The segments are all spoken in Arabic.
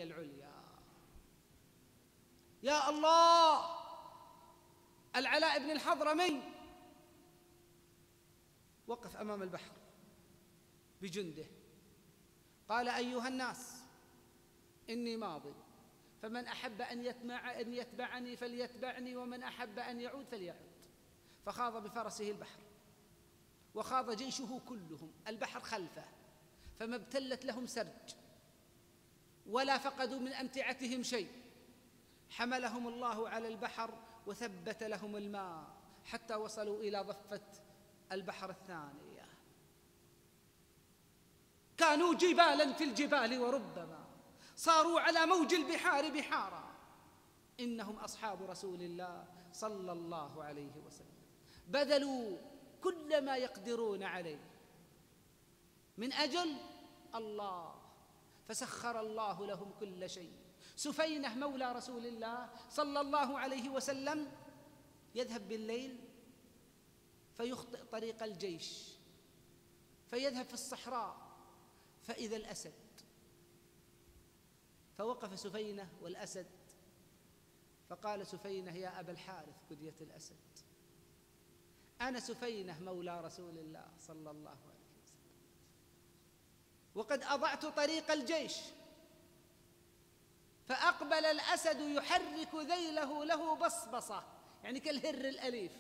هي العليا. يا الله، العلاء بن الحضرمي وقف أمام البحر بجنده، قال: أيها الناس، إني ماض، فمن أحب أن يتبعني فليتبعني، ومن أحب أن يعود فليعود. فخاض بفرسه البحر، وخاض جيشه كلهم، البحر خلفه، فما ابتلت لهم سرج ولا فقدوا من أمتعتهم شيء. حملهم الله على البحر وثبت لهم الماء حتى وصلوا إلى ضفة البحر الثانية. كانوا جبالا في الجبال، وربما صاروا على موج البحار بحارا. إنهم أصحاب رسول الله صلى الله عليه وسلم، بذلوا كل ما يقدرون عليه من أجل الله، فسخر الله لهم كل شيء. سفينة مولى رسول الله صلى الله عليه وسلم يذهب بالليل فيخطئ طريق الجيش، فيذهب في الصحراء فإذا الأسد، فوقف سفينة والأسد، فقال سفينة: يا أبا الحارث كدية الأسد، أنا سفينة مولى رسول الله صلى الله عليه وسلم، وقد أضعت طريق الجيش، فأقبل الأسد يحرك ذيله له بصبصة، يعني كالهر الأليف،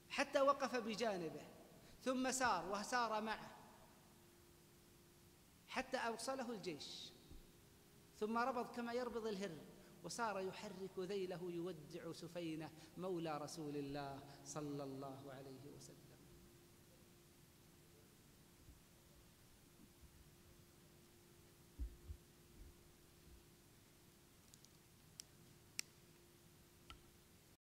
حتى وقف بجانبه، ثم سار وسار معه حتى أوصله الجيش، ثم ربض كما يربض الهر، وصار يحرك ذيله يودع سفينة مولى رسول الله صلى الله عليه وسلم.